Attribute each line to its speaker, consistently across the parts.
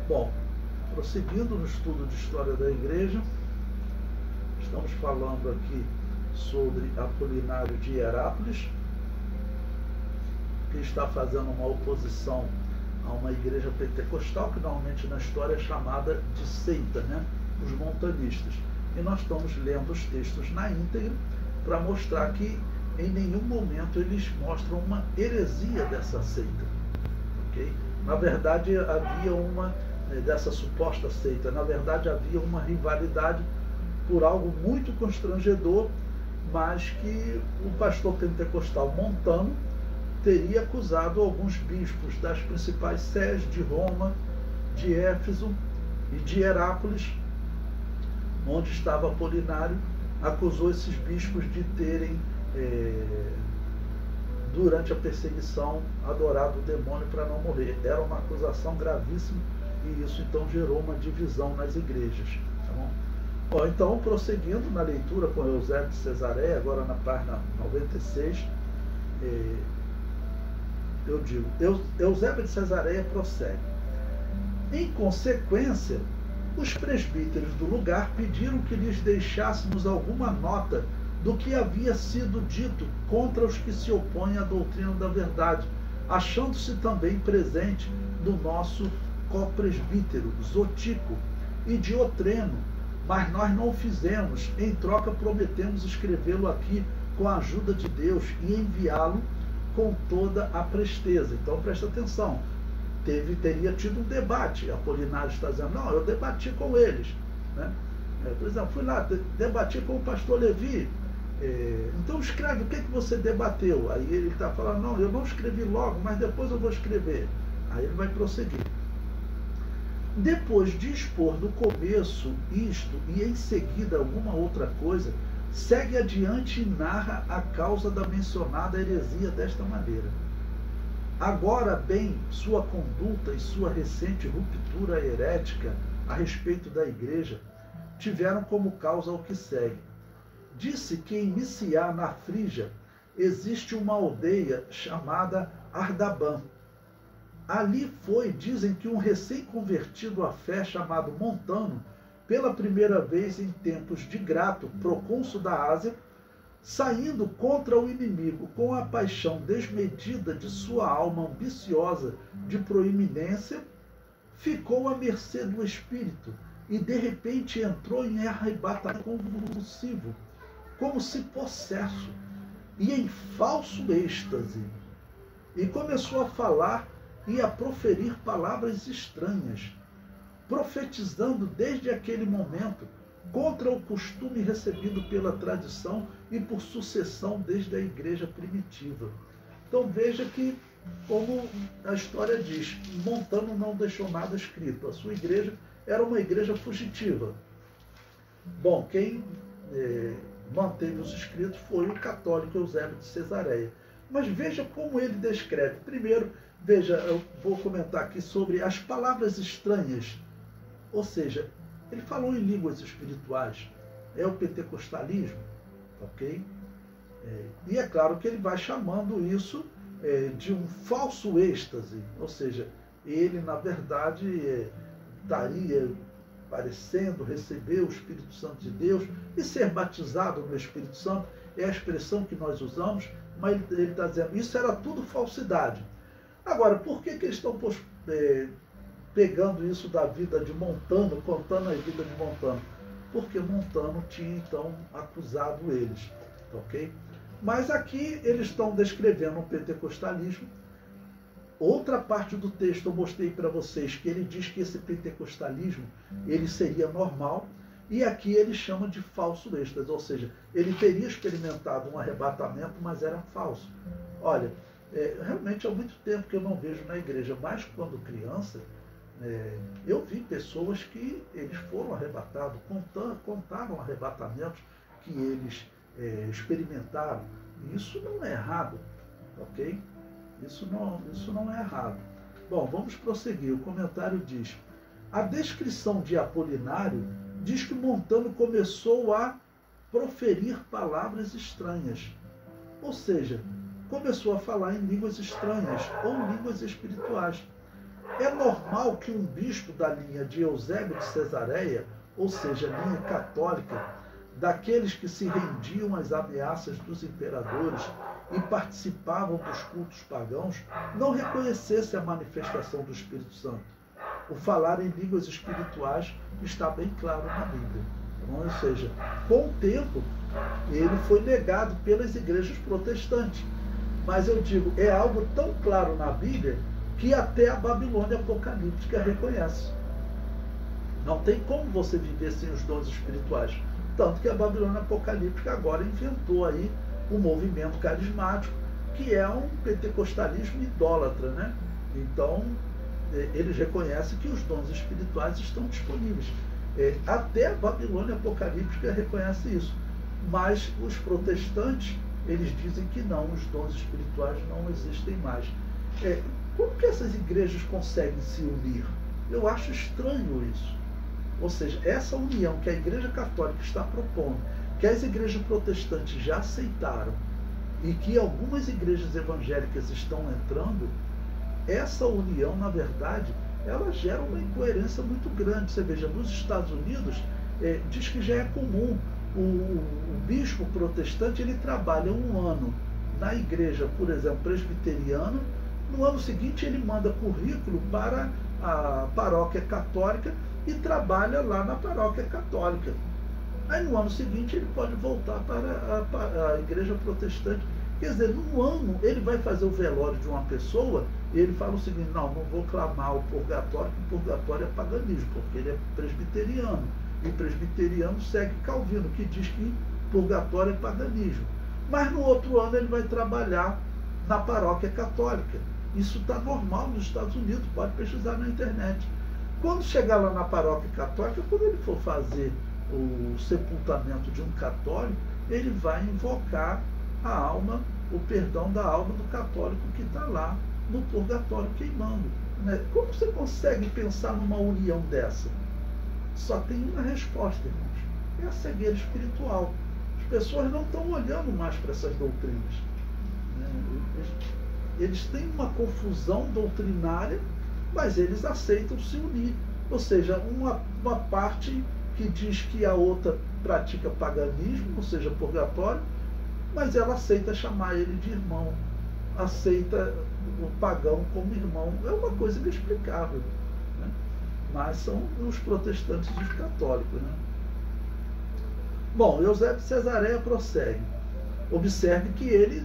Speaker 1: Bom, prosseguindo no estudo de história da igreja, estamos falando aqui sobre Apolinário de Hierápolis, que está fazendo uma oposição a uma igreja pentecostal, que normalmente na história é chamada de seita, né? Os montanistas. E nós estamos lendo os textos na íntegra para mostrar que em nenhum momento eles mostram uma heresia dessa seita. Okay? Na verdade, havia dessa suposta seita, na verdade havia uma rivalidade por algo muito constrangedor, mas que o pastor pentecostal Montano teria acusado alguns bispos das principais sés de Roma, de Éfeso e de Herápolis, onde estava Apolinário, acusou esses bispos de terem, durante a perseguição, adorado o demônio para não morrer. Era uma acusação gravíssima e isso então gerou uma divisão nas igrejas. Tá bom? Bom, então, prosseguindo na leitura com Eusébio de Cesareia, agora na página 96, eu digo, Eusébio de Cesareia prossegue. Em consequência, os presbíteros do lugar pediram que lhes deixássemos alguma nota do que havia sido dito contra os que se opõem à doutrina da verdade, achando-se também presente do nosso copresbítero Zotico e Diotreno, mas nós não o fizemos. Em troca, prometemos escrevê-lo aqui com a ajuda de Deus e enviá-lo com toda a presteza. Então, presta atenção. Teria tido um debate. Apolinário está dizendo, não, eu debati com eles. Né? Por exemplo, fui lá, debati com o pastor Levi. Então escreve o que você debateu. Aí ele está falando, não, eu não escrevi logo, mas depois eu vou escrever. Aí ele vai prosseguir. Depois de expor no começo isto e em seguida alguma outra coisa, segue adiante e narra a causa da mencionada heresia desta maneira. Agora bem, sua conduta e sua recente ruptura herética a respeito da igreja tiveram como causa o que segue. Disse que em Miciá, na Frígia, existe uma aldeia chamada Ardabã. Ali foi, dizem que um recém-convertido à fé chamado Montano, pela primeira vez em tempos de Grato, procônsul da Ásia, saindo contra o inimigo com a paixão desmedida de sua alma ambiciosa de proeminência, ficou à mercê do espírito e de repente entrou em arrebatamento convulsivo, como se possesso, e em falso êxtase, e começou a falar e a proferir palavras estranhas, profetizando desde aquele momento contra o costume recebido pela tradição e por sucessão desde a igreja primitiva. Então veja que, como a história diz, Montano não deixou nada escrito. A sua igreja era uma igreja fugitiva. Bom, quem manteve os escritos foi o católico Eusébio de Cesareia. Mas veja como ele descreve. Primeiro, veja, eu vou comentar aqui sobre as palavras estranhas. Ou seja, ele falou em línguas espirituais. É o pentecostalismo, ok? E é claro que ele vai chamando isso de um falso êxtase. Ou seja, ele, na verdade, estaria parecendo receber o Espírito Santo de Deus e ser batizado no Espírito Santo. É a expressão que nós usamos, mas ele está dizendo, isso era tudo falsidade. Agora, por que eles estão pegando isso da vida de Montano, contando a vida de Montano? Porque Montano tinha, então, acusado eles. Ok? Mas aqui eles estão descrevendo um pentecostalismo. Outra parte do texto eu mostrei para vocês que ele diz que esse pentecostalismo ele seria normal, e aqui ele chama de falso êxtase, ou seja, ele teria experimentado um arrebatamento, mas era falso. Olha, realmente há muito tempo que eu não vejo na igreja, mas quando criança, eu vi pessoas que eles foram arrebatados, contaram arrebatamentos que eles experimentaram. E isso não é errado, ok? Isso não é errado. Bom, vamos prosseguir. O comentário diz, a descrição de Apolinário diz que Montano começou a proferir palavras estranhas. Ou seja, começou a falar em línguas estranhas ou línguas espirituais. É normal que um bispo da linha de Eusébio de Cesareia, ou seja, linha católica, daqueles que se rendiam às ameaças dos imperadores e participavam dos cultos pagãos, não reconhecesse a manifestação do Espírito Santo. O falar em línguas espirituais está bem claro na Bíblia. Ou seja, com o tempo, ele foi negado pelas igrejas protestantes. Mas eu digo, é algo tão claro na Bíblia que até a Babilônia apocalíptica reconhece. Não tem como você viver sem os dons espirituais. Tanto que a Babilônia apocalíptica agora inventou aí um movimento carismático, que é um pentecostalismo idólatra, né? Então, eles reconhecem que os dons espirituais estão disponíveis. Até a Babilônia apocalíptica reconhece isso. Mas os protestantes, eles dizem que não, os dons espirituais não existem mais. Como que essas igrejas conseguem se unir? Eu acho estranho isso. Ou seja, essa união que a Igreja Católica está propondo, que as igrejas protestantes já aceitaram e que algumas igrejas evangélicas estão entrando, essa união, na verdade, ela gera uma incoerência muito grande. Você veja, nos Estados Unidos, diz que já é comum. O bispo protestante, ele trabalha um ano na igreja, por exemplo, presbiteriana. No ano seguinte, ele manda currículo para a paróquia católica e trabalha lá na paróquia católica. Aí no ano seguinte ele pode voltar para a igreja protestante. Quer dizer, no ano ele vai fazer o velório de uma pessoa e ele fala o seguinte: não vou clamar o purgatório, porque o purgatório é paganismo, porque ele é presbiteriano. E presbiteriano segue Calvino, que diz que purgatório é paganismo. Mas no outro ano ele vai trabalhar na paróquia católica. Isso está normal nos Estados Unidos, pode pesquisar na internet. Quando chegar lá na paróquia católica, quando ele for fazer o sepultamento de um católico, ele vai invocar a alma, o perdão da alma do católico que está lá no purgatório queimando. Né? Como você consegue pensar numa união dessa? Só tem uma resposta, irmãos. É a cegueira espiritual. As pessoas não estão olhando mais para essas doutrinas. Né? Eles têm uma confusão doutrinária, mas eles aceitam se unir. Ou seja, uma parte que diz que a outra pratica paganismo, ou seja, purgatório, mas ela aceita chamar ele de irmão, aceita o pagão como irmão. É uma coisa inexplicável. Né? Mas são os protestantes e os católicos. Né? Bom, Eusébio de Cesareia prossegue. Observe que ele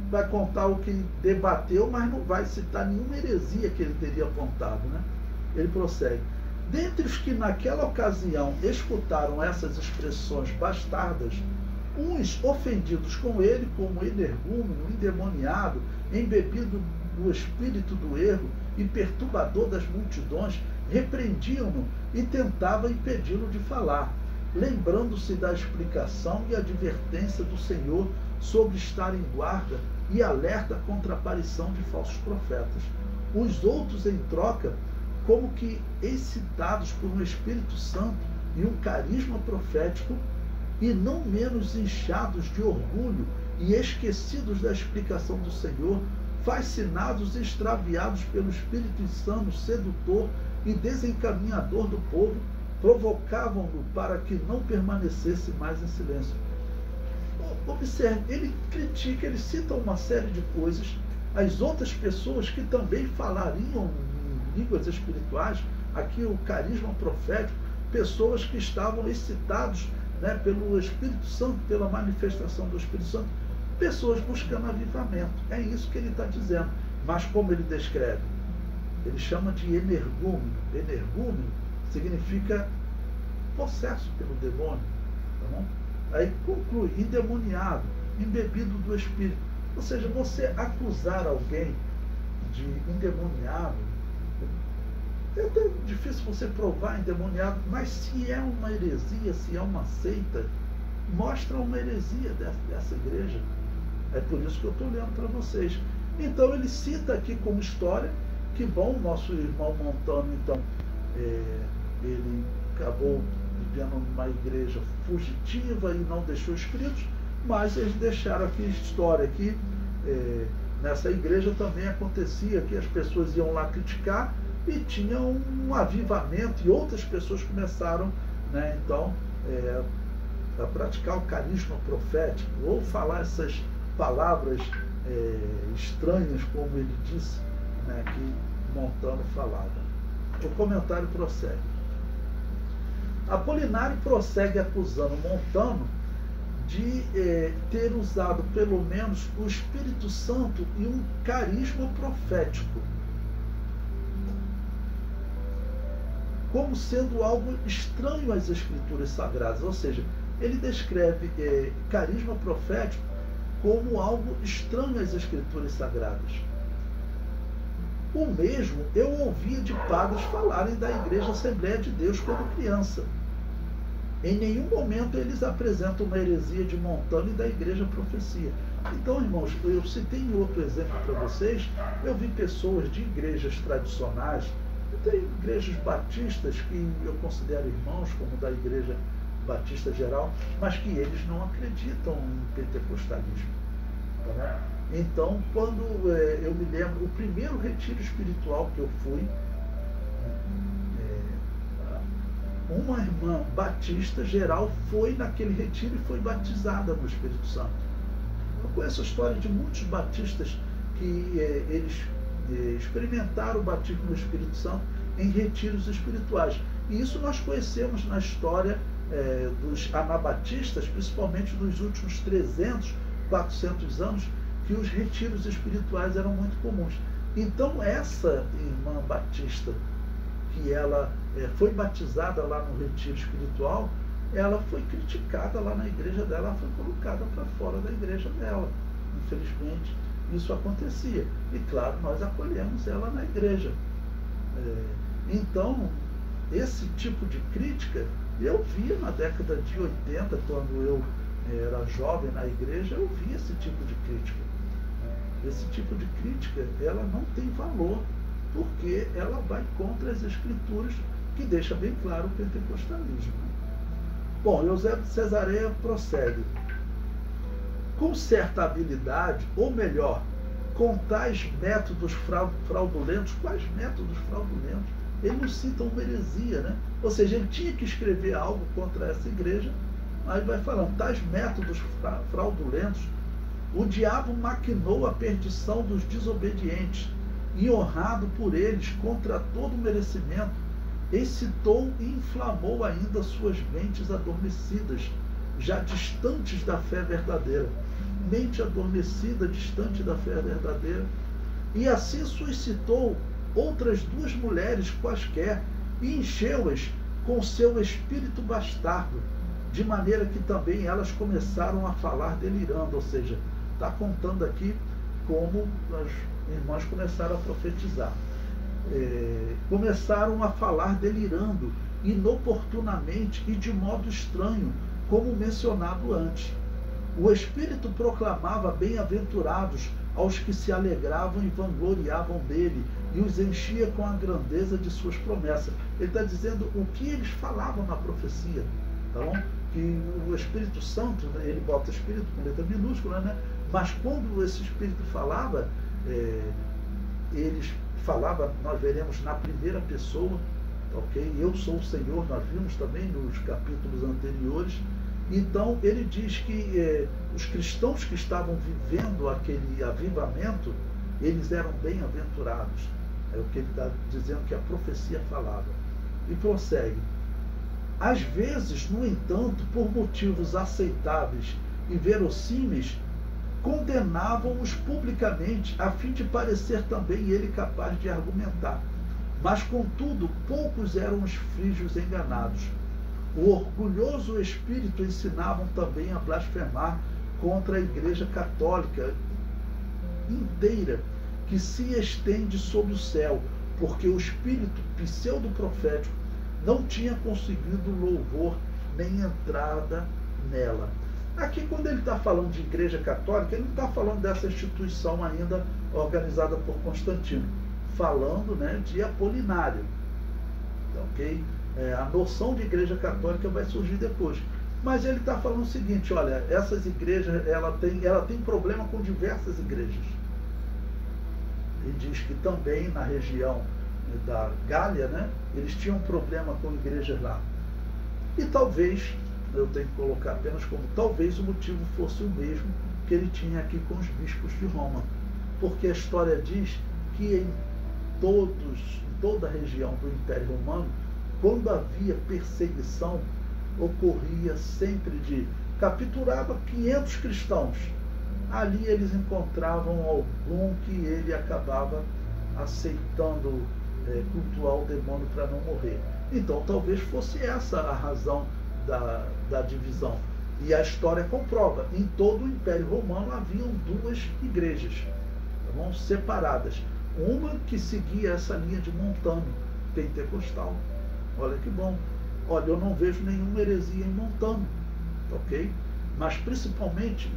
Speaker 1: vai contar o que debateu, mas não vai citar nenhuma heresia que ele teria apontado. Né? Ele prossegue. Dentre os que naquela ocasião escutaram essas expressões bastardas, uns ofendidos com ele como energúmeno, endemoniado, embebido do espírito do erro e perturbador das multidões, repreendiam-no e tentavam impedi-lo de falar, lembrando-se da explicação e advertência do Senhor sobre estar em guarda e alerta contra a aparição de falsos profetas. Os outros, em troca, como que excitados por um Espírito Santo e um carisma profético, e não menos inchados de orgulho e esquecidos da explicação do Senhor, fascinados e extraviados pelo Espírito insano, sedutor e desencaminhador do povo, provocavam-no para que não permanecesse mais em silêncio. Observe, ele critica, ele cita uma série de coisas. As outras pessoas que também falariam em línguas espirituais, aqui o carisma profético, pessoas que estavam excitados, né, pelo Espírito Santo, pela manifestação do Espírito Santo, pessoas buscando avivamento. É isso que ele está dizendo. Mas como ele descreve? Ele chama de energúmeno. Energúmeno significa possesso pelo demônio. Tá bom? Aí conclui, endemoniado, embebido do Espírito. Ou seja, você acusar alguém de endemoniado, é até difícil você provar endemoniado, mas se é uma heresia, se é uma seita, mostra uma heresia dessa igreja. É por isso que eu estou lendo para vocês. Então ele cita aqui como história que, bom, nosso irmão Montano, então, ele acabou vivendo numa igreja fugitiva e não deixou escritos, mas eles deixaram aqui história aqui, nessa igreja também acontecia que as pessoas iam lá criticar e tinha um avivamento e outras pessoas começaram, né, então, a praticar o carisma profético ou falar essas palavras estranhas, como ele disse, né, que Montano falava. O comentário prossegue. Apolinário prossegue acusando Montano de ter usado pelo menos o Espírito Santo e um carisma profético como sendo algo estranho às Escrituras Sagradas, ou seja, ele descreve carisma profético como algo estranho às Escrituras Sagradas. O mesmo eu ouvia de padres falarem da Igreja Assembleia de Deus quando criança. Em nenhum momento eles apresentam uma heresia de Montano e da Igreja Profecia. Então, irmãos, eu citei outro exemplo para vocês. Eu vi pessoas de igrejas tradicionais, tem igrejas batistas que eu considero irmãos, como da Igreja Batista Geral, mas que eles não acreditam em pentecostalismo. Tá? Então, quando eu me lembro, o primeiro retiro espiritual que eu fui, uma irmã batista geral foi naquele retiro e foi batizada no Espírito Santo. Eu conheço a história de muitos batistas que eles experimentaram o batismo no Espírito Santo em retiros espirituais. E isso nós conhecemos na história dos anabatistas, principalmente nos últimos 300, 400 anos, que os retiros espirituais eram muito comuns. Então, essa irmã batista, que ela foi batizada lá no retiro espiritual, ela foi criticada lá na igreja dela, ela foi colocada para fora da igreja dela. Infelizmente, isso acontecia. E, claro, nós acolhemos ela na igreja. Então, esse tipo de crítica, eu via na década de 80, quando eu era jovem na igreja, eu via esse tipo de crítica. Esse tipo de crítica, ela não tem valor, porque ela vai contra as Escrituras, que deixa bem claro o pentecostalismo. Bom, Eusébio de Cesareia prossegue. Com certa habilidade, ou melhor, com tais métodos fraudulentos, quais métodos fraudulentos? Ele não cita uma heresia, né? Ou seja, ele tinha que escrever algo contra essa igreja, mas vai falando, tais métodos fraudulentos, o diabo maquinou a perdição dos desobedientes, e honrado por eles contra todo merecimento, excitou e inflamou ainda suas mentes adormecidas, já distantes da fé verdadeira. Mente adormecida, distante da fé verdadeira. E assim suscitou outras duas mulheres quaisquer, e encheu-as com seu espírito bastardo, de maneira que também elas começaram a falar delirando, ou seja, está contando aqui como as irmãs começaram a profetizar. Começaram a falar delirando, inoportunamente e de modo estranho, como mencionado antes. O Espírito proclamava bem-aventurados aos que se alegravam e vangloriavam dele, e os enchia com a grandeza de suas promessas. Ele está dizendo o que eles falavam na profecia, tá bom? Que o Espírito Santo, ele bota Espírito com letra minúscula, né? Mas quando esse Espírito falava, eles falavam, nós veremos na primeira pessoa, ok? Eu sou o Senhor, nós vimos também nos capítulos anteriores. Então ele diz que os cristãos que estavam vivendo aquele avivamento, eles eram bem-aventurados. É o que ele está dizendo que a profecia falava. E prossegue. Às vezes, no entanto, por motivos aceitáveis e verossímeis, condenavam-os publicamente, a fim de parecer também ele capaz de argumentar. Mas, contudo, poucos eram os frígios enganados. O orgulhoso espírito ensinavam também a blasfemar contra a Igreja Católica inteira, que se estende sob o céu, porque o espírito pseudo-profético não tinha conseguido louvor nem entrada nela. Aqui, quando ele está falando de Igreja Católica, ele não está falando dessa instituição ainda organizada por Constantino, falando, né, de Apolinário. Ok? A noção de Igreja Católica vai surgir depois. Mas ele está falando o seguinte, olha, essas igrejas, ela tem problema com diversas igrejas. e diz que também na região da Gália, né, eles tinham problema com igrejas lá. E talvez, eu tenho que colocar apenas como talvez o motivo fosse o mesmo que ele tinha aqui com os bispos de Roma. Porque a história diz que em toda a região do Império Romano, quando havia perseguição, ocorria sempre de capturava 500 cristãos. Ali eles encontravam algum que ele acabava aceitando cultuar o demônio para não morrer. Então talvez fosse essa a razão da divisão. E a história comprova, em todo o Império Romano haviam duas igrejas, tá, separadas. Uma que seguia essa linha de Montano, pentecostal. Olha que bom. Olha, eu não vejo nenhuma heresia em Montano, ok? Mas principalmente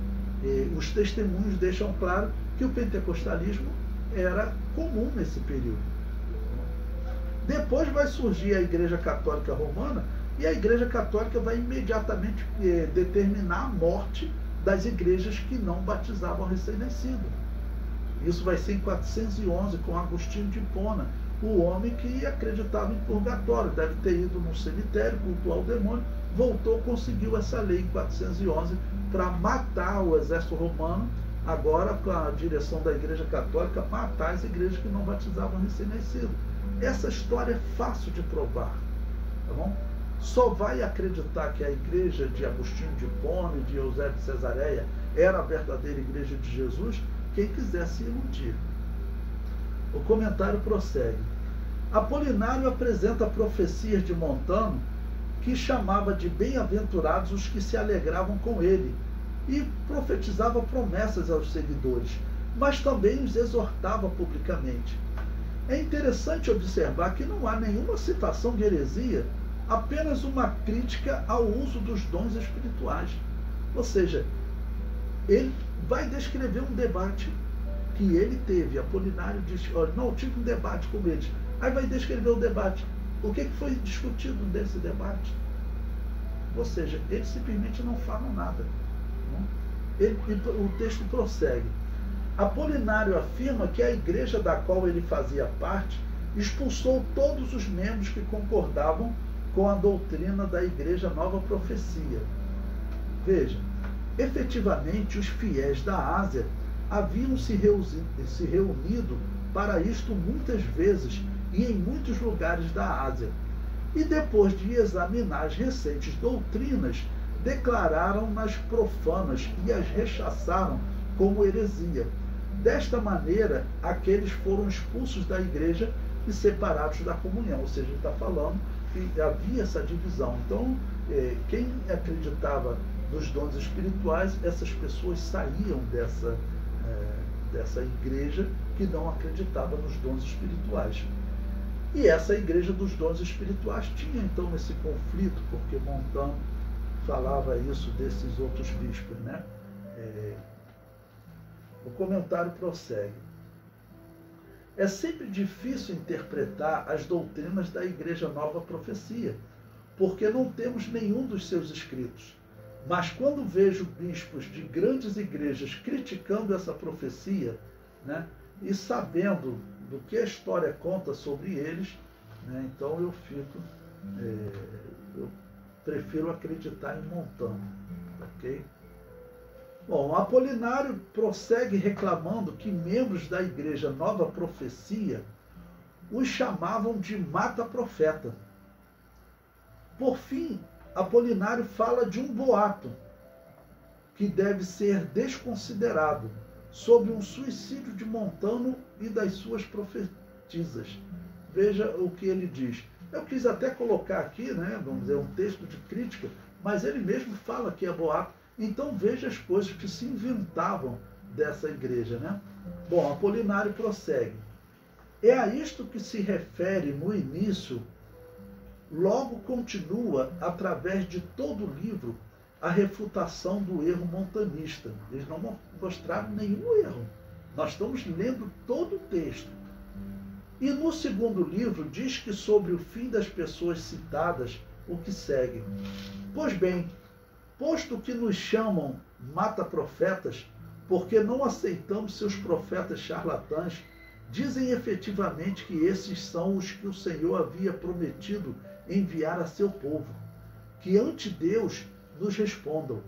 Speaker 1: os testemunhos deixam claro que o pentecostalismo era comum nesse período. Depois vai surgir a Igreja Católica Romana, e a Igreja Católica vai imediatamente determinar a morte das igrejas que não batizavam recém-nascido. Isso vai ser em 411, com Agostinho de Hipona, o homem que acreditava em purgatório, deve ter ido num cemitério, cultuar o demônio, voltou, conseguiu essa lei em 411 para matar o exército romano, agora com a direção da Igreja Católica, matar as igrejas que não batizavam recém-nascido. Essa história é fácil de provar, tá bom? Só vai acreditar que a igreja de Agostinho de Hipona e de Eusébio de Cesareia era a verdadeira igreja de Jesus quem quiser se iludir. O comentário prossegue. Apolinário apresenta profecias de Montano que chamava de bem-aventurados os que se alegravam com ele e profetizava promessas aos seguidores, mas também os exortava publicamente. É interessante observar que não há nenhuma citação de heresia, apenas uma crítica ao uso dos dons espirituais. Ou seja, ele vai descrever um debate que ele teve. Apolinário diz, olha, não, eu tive um debate com eles. Aí vai descrever o debate. O que foi discutido nesse debate? Ou seja, eles simplesmente não falam nada. O texto prossegue. Apolinário afirma que a igreja da qual ele fazia parte expulsou todos os membros que concordavam com a doutrina da Igreja Nova Profecia. Veja, efetivamente os fiéis da Ásia haviam se reunido para isto muitas vezes e em muitos lugares da Ásia. E depois de examinar as recentes doutrinas, declararam-nas profanas e as rechaçaram como heresia. Desta maneira, aqueles foram expulsos da igreja e separados da comunhão. Ou seja, ele está falando que havia essa divisão. Então, quem acreditava nos dons espirituais, essas pessoas saíam dessa igreja que não acreditava nos dons espirituais. E essa igreja dos dons espirituais tinha então esse conflito, porque Montano falava isso desses outros bispos, né? O comentário prossegue. É sempre difícil interpretar as doutrinas da Igreja Nova Profecia, porque não temos nenhum dos seus escritos. Mas quando vejo bispos de grandes igrejas criticando essa profecia, né, e sabendo do que a história conta sobre eles, né, então eu prefiro acreditar em Montano, ok? Bom, Apolinário prossegue reclamando que membros da Igreja Nova Profecia os chamavam de mata-profeta. Por fim, Apolinário fala de um boato que deve ser desconsiderado sobre um suicídio de Montano e das suas profetisas. Veja o que ele diz. Eu quis até colocar aqui, né, vamos dizer, um texto de crítica, mas ele mesmo fala que é boato. Então veja as coisas que se inventavam dessa igreja, né? Bom, Apolinário prossegue. É a isto que se refere no início, logo continua, através de todo o livro, a refutação do erro montanista. Eles não mostraram nenhum erro. Nós estamos lendo todo o texto. E no segundo livro diz que sobre o fim das pessoas citadas, o que segue. Pois bem, posto que nos chamam mata-profetas, porque não aceitamos seus profetas charlatãs, dizem efetivamente que esses são os que o Senhor havia prometido enviar a seu povo, que ante Deus nos respondam.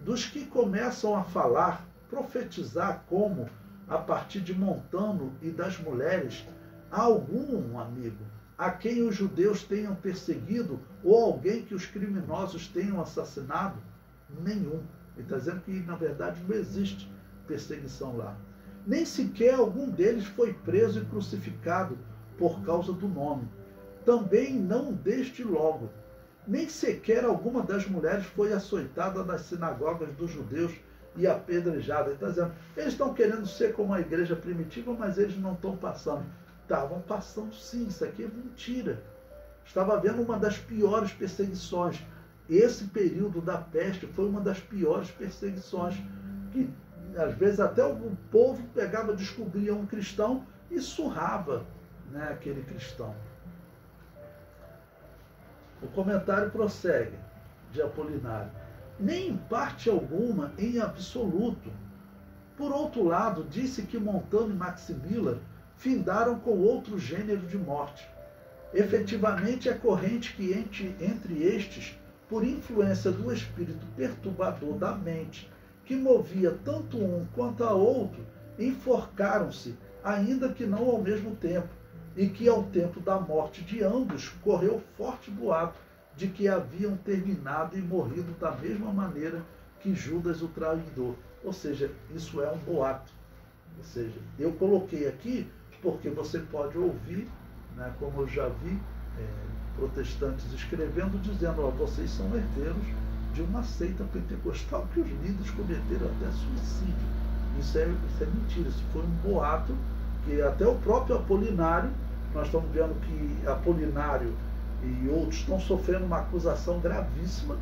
Speaker 1: Dos que começam a falar, profetizar como, a partir de Montano e das mulheres, há algum amigo a quem os judeus tenham perseguido ou alguém que os criminosos tenham assassinado? Nenhum. Ele está dizendo que, na verdade, não existe perseguição lá. Nem sequer algum deles foi preso e crucificado por causa do nome. Também não desde logo. Nem sequer alguma das mulheres foi açoitada nas sinagogas dos judeus e apedrejada. Ele está dizendo, eles estão querendo ser como a igreja primitiva, mas eles não estão passando. Estavam passando sim, isso aqui é mentira. Estava havendo uma das piores perseguições. Esse período da peste foi uma das piores perseguições, que às vezes até o povo pegava, descobria um cristão e surrava, né, aquele cristão. O comentário prossegue, de Apolinário. Nem em parte alguma, em absoluto. Por outro lado, disse que Montano e Maximila findaram com outro gênero de morte. Efetivamente, é corrente que entre estes, por influência do espírito perturbador da mente, que movia tanto um quanto a outro, enforcaram-se, ainda que não ao mesmo tempo, e que ao tempo da morte de ambos correu forte boato de que haviam terminado e morrido da mesma maneira que Judas o traidor. Ou seja, isso é um boato. Ou seja, eu coloquei aqui porque você pode ouvir, né, como eu já vi protestantes escrevendo, dizendo, ó, vocês são herdeiros de uma seita pentecostal que os líderes cometeram até suicídio. Isso é mentira, isso foi um boato que até o próprio Apolinário, nós estamos vendo que Apolinário e outros estão sofrendo uma acusação gravíssima,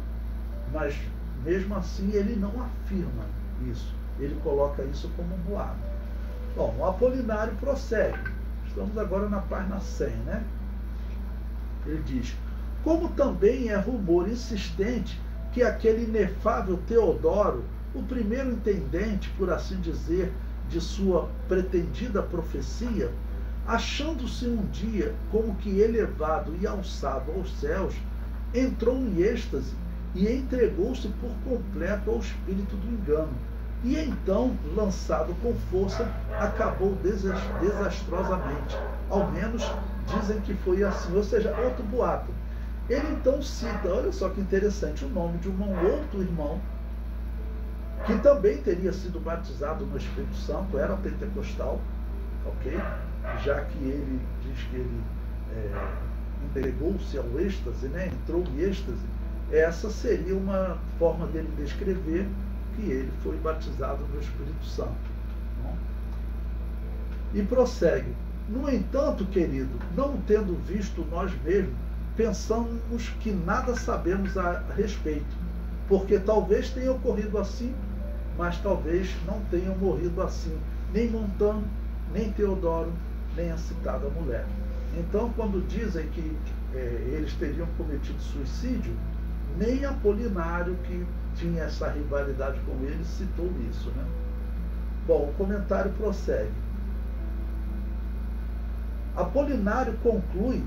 Speaker 1: mas mesmo assim ele não afirma isso, ele coloca isso como um boato. Bom, o Apolinário prossegue, estamos agora na página 100, né? Ele diz, como também é rumor insistente que aquele inefável Teodoro, o primeiro intendente, por assim dizer, de sua pretendida profecia, achando-se um dia como que elevado e alçado aos céus, entrou em êxtase e entregou-se por completo ao espírito do engano. E então, lançado com força, acabou desastrosamente. Ao menos dizem que foi assim, ou seja, outro boato. Ele então cita, olha só que interessante, o nome de um outro irmão que também teria sido batizado no Espírito Santo, era pentecostal, ok? Já que ele diz que ele entregou-se ao êxtase, né? Entrou em êxtase, essa seria uma forma dele descrever que ele foi batizado no Espírito Santo. Não? E prossegue. No entanto, querido, não tendo visto nós mesmos, pensamos que nada sabemos a respeito, porque talvez tenha ocorrido assim, mas talvez não tenham morrido assim, nem Montano, nem Teodoro, nem a citada mulher. Então, quando dizem que eles teriam cometido suicídio, nem Apolinário, que tinha essa rivalidade com eles, citou isso, né? Bom, o comentário prossegue. Apolinário conclui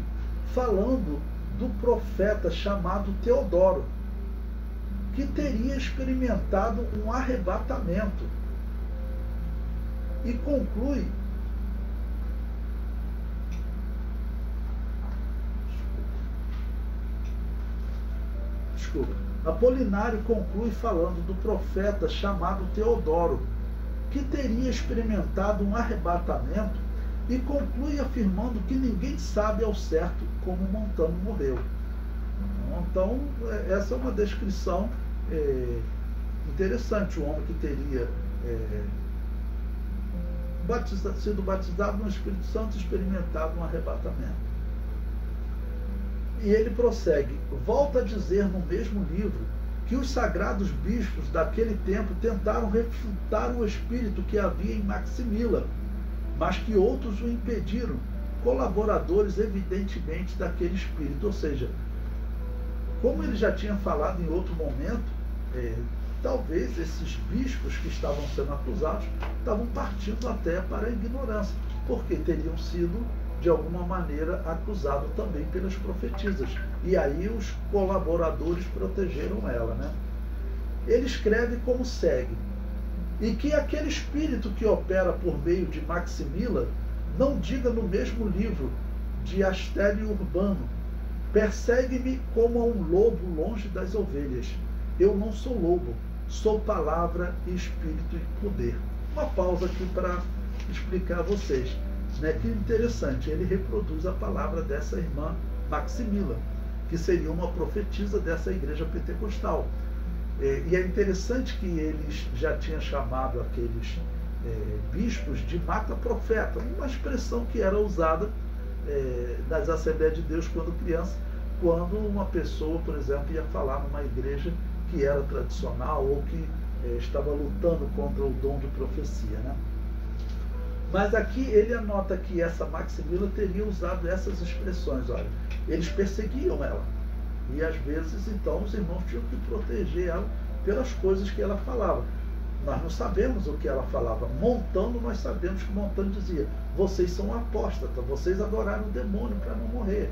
Speaker 1: falando do profeta chamado Teodoro, que teria experimentado um arrebatamento, e conclui Apolinário conclui falando do profeta chamado Teodoro, que teria experimentado um arrebatamento, e conclui afirmando que ninguém sabe ao certo como Montano morreu. Então, essa é uma descrição interessante. O homem que teria sido batizado no Espírito Santo e experimentado um arrebatamento. E ele prossegue, volta a dizer no mesmo livro que os sagrados bispos daquele tempo tentaram refutar o espírito que havia em Maximila, mas que outros o impediram, colaboradores evidentemente daquele espírito. Ou seja, como ele já tinha falado em outro momento, talvez esses bispos que estavam sendo acusados estavam partindo até para a ignorância. porque teriam sido, de alguma maneira, acusados também pelas profetisas. E aí os colaboradores protegeram ela, né? Ele escreve como segue: e que aquele espírito que opera por meio de Maximila não diga no mesmo livro de Astélio Urbano: persegue-me como a um lobo longe das ovelhas. Eu não sou lobo, sou palavra, espírito e poder. Uma pausa aqui para explicar a vocês, né? Que interessante, ele reproduz a palavra dessa irmã Maximila, que seria uma profetisa dessa igreja pentecostal. E é interessante que eles já tinham chamado aqueles bispos de mata-profeta, uma expressão que era usada nas Assembleias de Deus quando criança, quando uma pessoa, por exemplo, ia falar numa igreja que era tradicional ou que estava lutando contra o dom de profecia, né? Mas aqui ele anota que essa Maximila teria usado essas expressões. Olha, eles perseguiam ela. E às vezes, então, os irmãos tinham que proteger ela pelas coisas que ela falava. Nós não sabemos o que ela falava. Montando, nós sabemos que Montando dizia: vocês são apóstatas, vocês adoraram o demônio para não morrer.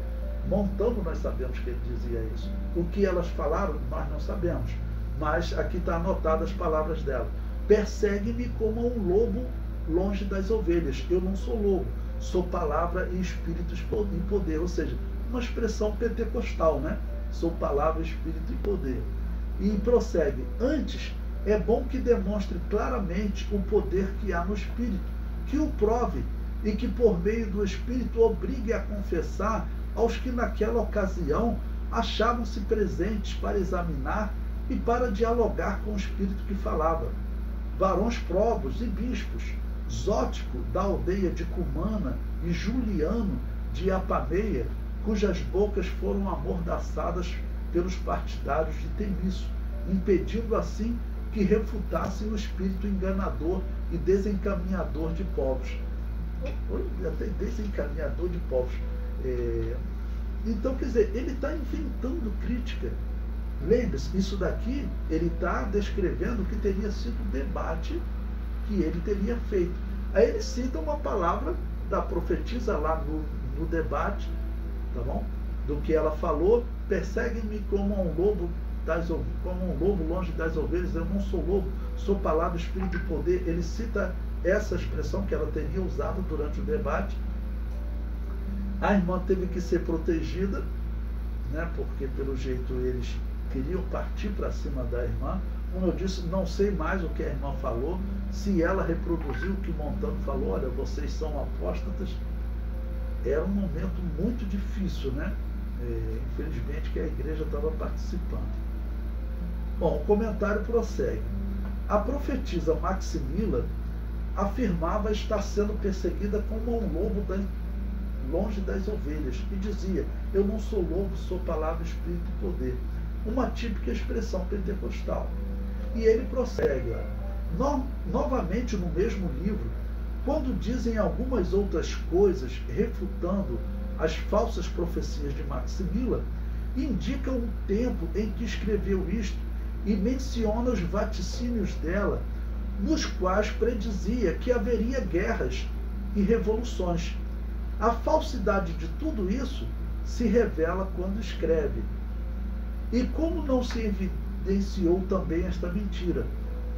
Speaker 1: Montando, nós sabemos que ele dizia isso. O que elas falaram, nós não sabemos. Mas aqui está anotadas as palavras dela: persegue-me como um lobo longe das ovelhas. Eu não sou lobo, sou palavra e espírito e poder. Ou seja, uma expressão pentecostal, né? Sou palavra, espírito e poder. E prossegue: antes, é bom que demonstre claramente o poder que há no Espírito, que o prove e que por meio do Espírito obrigue a confessar aos que naquela ocasião achavam-se presentes para examinar e para dialogar com o Espírito que falava. Varões probos e bispos, Zótico da aldeia de Cumana e Juliano de Apameia, cujas bocas foram amordaçadas pelos partidários de Temiço, impedindo assim que refutassem o espírito enganador e desencaminhador de povos. Até desencaminhador de povos. Então, quer dizer, ele está inventando crítica. Lembre-se, isso daqui ele está descrevendo o que teria sido o debate que ele teria feito. Aí ele cita uma palavra da profetisa lá no debate, tá bom? Do que ela falou: persegue-me como um lobo longe das ovelhas. Eu não sou lobo, sou palavra, espírito e poder. Ele cita essa expressão que ela teria usado durante o debate. A irmã teve que ser protegida, né? Porque pelo jeito eles queriam partir para cima da irmã. Como eu disse, não sei mais o que a irmã falou, se ela reproduziu o que Montando falou: olha, vocês são apóstatas. Era um momento muito difícil, né? Infelizmente que a igreja estava participando. Bom, o comentário prossegue. A profetisa Maximila afirmava estar sendo perseguida como um lobo longe das ovelhas, e dizia: eu não sou lobo, sou palavra, espírito e poder. Uma típica expressão pentecostal. E ele prossegue: novamente no mesmo livro, quando dizem algumas outras coisas refutando as falsas profecias de Maximila, indicam o tempo em que escreveu isto e menciona os vaticínios dela, nos quais predizia que haveria guerras e revoluções. A falsidade de tudo isso se revela quando escreve. E como não se evidenciou também esta mentira?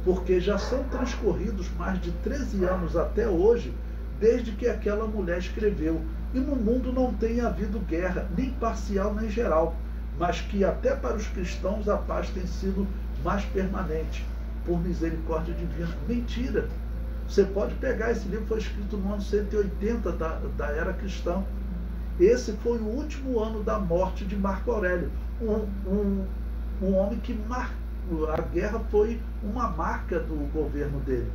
Speaker 1: Porque já são transcorridos mais de 13 anos até hoje, desde que aquela mulher escreveu, e no mundo não tem havido guerra, nem parcial nem geral, mas que até para os cristãos a paz tem sido mais permanente, por misericórdia divina. Mentira! Você pode pegar, esse livro foi escrito no ano 180 da era cristã. Esse foi o último ano da morte de Marco Aurélio, um homem que a guerra foi uma marca do governo dele.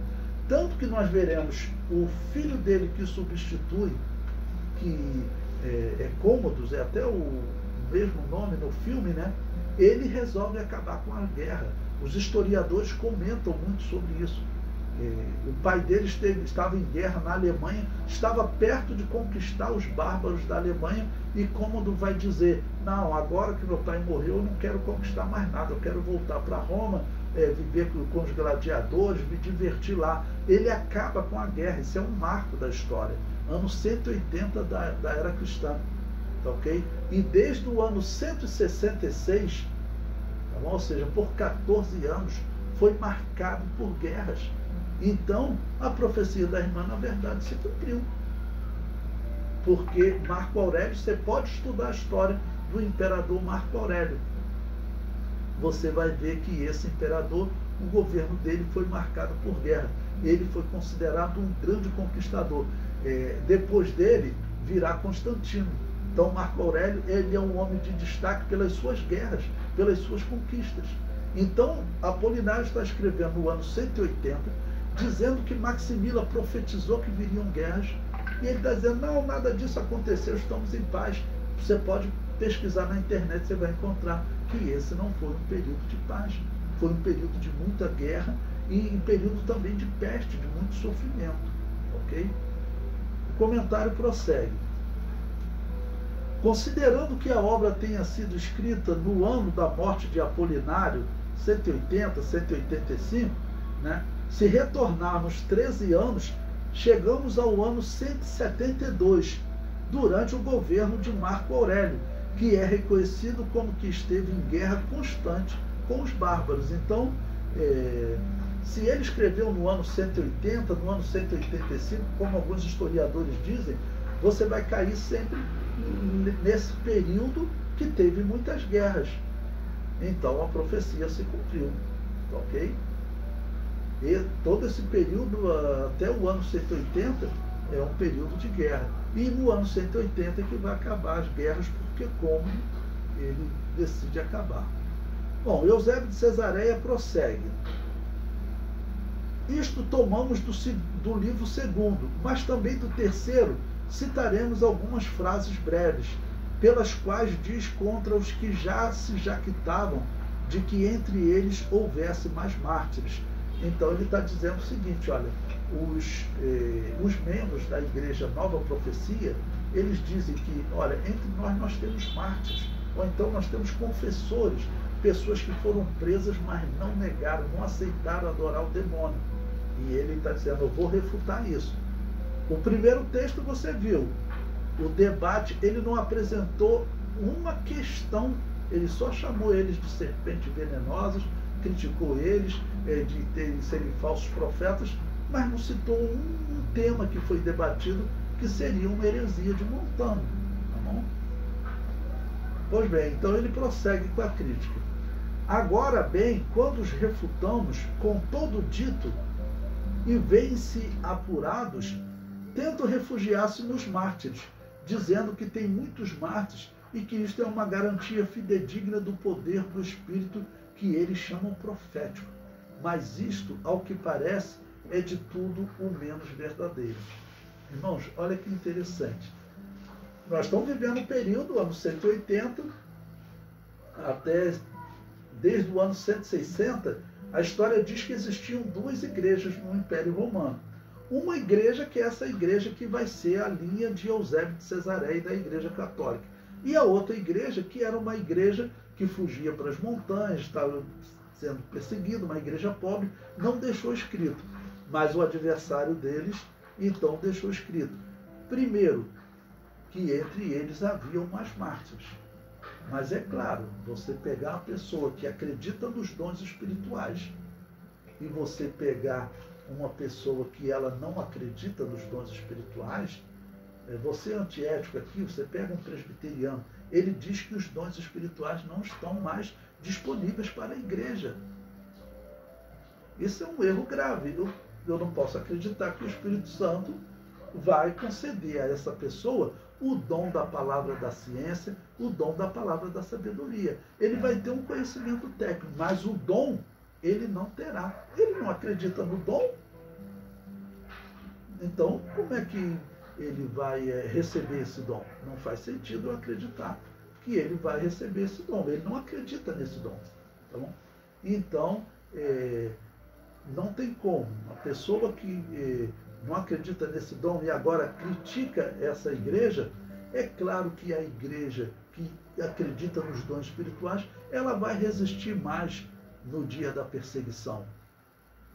Speaker 1: Tanto que nós veremos o filho dele que substitui, que é Cômodos, é até o mesmo nome no filme, né? Ele resolve acabar com a guerra. Os historiadores comentam muito sobre isso. O pai dele estava em guerra na Alemanha, estava perto de conquistar os bárbaros da Alemanha, e Cômodo vai dizer: não, agora que meu pai morreu, eu não quero conquistar mais nada, eu quero voltar para Roma, viver com os gladiadores, me divertir lá. Ele acaba com a guerra. Isso é um marco da história. ano 180 da era cristã, tá ok? E desde o ano 166, tá bom? Ou seja, por 14 anos, foi marcado por guerras. Então, a profecia da irmã, na verdade, se cumpriu. Porque Marco Aurélio, você pode estudar a história do imperador Marco Aurélio. Você vai ver que esse imperador, o governo dele foi marcado por guerra. Ele foi considerado um grande conquistador. Depois dele, virá Constantino. Então, Marco Aurélio, ele é um homem de destaque pelas suas guerras, pelas suas conquistas. Então, Apolinário está escrevendo no ano 180, dizendo que Maximila profetizou que viriam guerras, e ele está dizendo, não, nada disso aconteceu, estamos em paz. Você pode pesquisar na internet, você vai encontrar que esse não foi um período de paz, foi um período de muita guerra e um período também de peste, de muito sofrimento, ok? O comentário prossegue. Considerando que a obra tenha sido escrita no ano da morte de Apolinário, 180, 185, né? Se retornarmos 13 anos, chegamos ao ano 172, durante o governo de Marco Aurélio, que é reconhecido como que esteve em guerra constante com os bárbaros. Então, se ele escreveu no ano 180, no ano 185, como alguns historiadores dizem, você vai cair sempre nesse período que teve muitas guerras. Então a profecia se cumpriu, ok? E todo esse período, até o ano 180, é um período de guerra. E no ano 180 é que vai acabar as guerras, porque como ele decide acabar. Bom, Eusébio de Cesareia prossegue. Isto tomamos do livro segundo, mas também do terceiro citaremos algumas frases breves, pelas quais diz contra os que já se jactavam de que entre eles houvesse mais mártires. Então ele está dizendo o seguinte, olha, os membros da Igreja Nova Profecia, eles dizem que, olha, entre nós temos mártires, ou então nós temos confessores, pessoas que foram presas, mas não negaram, não aceitaram adorar o demônio. E ele está dizendo, eu vou refutar isso. O primeiro texto você viu, o debate, ele não apresentou uma questão, ele só chamou eles de serpentes venenosas, criticou eles de serem falsos profetas, mas não citou um tema que foi debatido, que seria uma heresia de Montano. Tá bom? Pois bem, então ele prossegue com a crítica. Agora bem, quando os refutamos com todo o dito e veem-se apurados, tentam refugiar-se nos mártires, dizendo que tem muitos mártires e que isto é uma garantia fidedigna do poder do Espírito que eles chamam profético. Mas isto, ao que parece, é de tudo o menos verdadeiro. Irmãos, olha que interessante. Nós estamos vivendo um período, ano 180, até desde o ano 160, a história diz que existiam duas igrejas no Império Romano. Uma igreja que é essa igreja que vai ser a linha de Eusébio de Cesareia e da Igreja Católica. E a outra igreja que era uma igreja que fugia para as montanhas, estava sendo perseguida, uma igreja pobre, não deixou escrito. Mas o adversário deles, então, deixou escrito. Primeiro, que entre eles haviam mais mártires. Mas é claro, você pegar uma pessoa que acredita nos dons espirituais e você pegar uma pessoa que ela não acredita nos dons espirituais, você é antiético aqui, você pega um presbiteriano, ele diz que os dons espirituais não estão mais disponíveis para a igreja. Isso é um erro grave. Eu não posso acreditar que o Espírito Santo vai conceder a essa pessoa o dom da palavra da ciência, o dom da palavra da sabedoria. Ele vai ter um conhecimento técnico, mas o dom ele não terá. Ele não acredita no dom. Então, como é que ele vai receber esse dom? Não faz sentido eu acreditar que ele vai receber esse dom. Ele não acredita nesse dom. Tá bom? Então, não tem como. Uma pessoa que não acredita nesse dom e agora critica essa igreja, é claro que a igreja que acredita nos dons espirituais, ela vai resistir mais no dia da perseguição.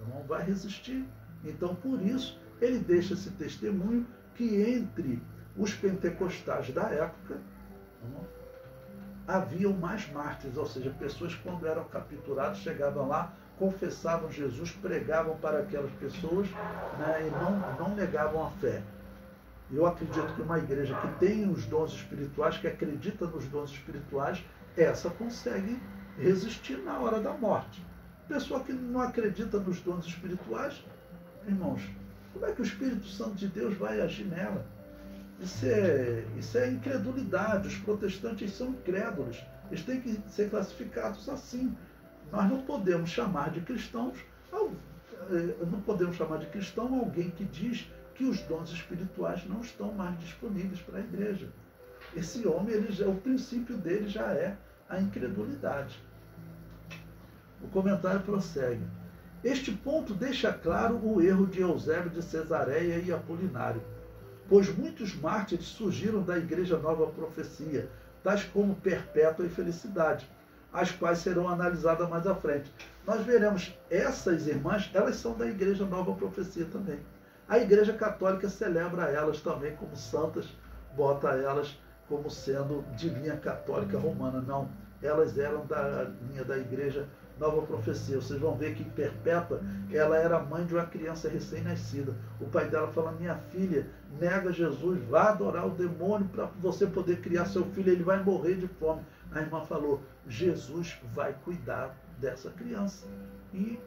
Speaker 1: Não vai resistir. Então, por isso, ele deixa esse testemunho que entre os pentecostais da época haviam mais mártires, ou seja, pessoas que quando eram capturados chegavam lá, confessavam Jesus, pregavam para aquelas pessoas, né, e não negavam a fé. Eu acredito que uma igreja que tem os dons espirituais, que acredita nos dons espirituais, essa consegue resistir na hora da morte. Pessoa que não acredita nos dons espirituais, irmãos, como é que o Espírito Santo de Deus vai agir nela? Isso é incredulidade. Os protestantes são incrédulos. Eles têm que ser classificados assim. Nós não podemos chamar de cristão alguém que diz que os dons espirituais não estão mais disponíveis para a igreja. Esse homem, o princípio dele já é a incredulidade. O comentário prossegue. Este ponto deixa claro o erro de Eusébio de Cesareia e Apolinário, pois muitos mártires surgiram da Igreja Nova Profecia, tais como Perpétua e Felicidade, as quais serão analisadas mais à frente. Nós veremos essas irmãs, elas são da Igreja Nova Profecia também. A Igreja Católica celebra elas também como santas, bota elas como sendo de linha católica romana. Não, elas eram da linha da Igreja Nova Profecia. Vocês vão ver que Perpétua, ela era mãe de uma criança recém-nascida. O pai dela fala: minha filha, nega Jesus, vá adorar o demônio para você poder criar seu filho, ele vai morrer de fome. A irmã falou: Jesus vai cuidar dessa criança. E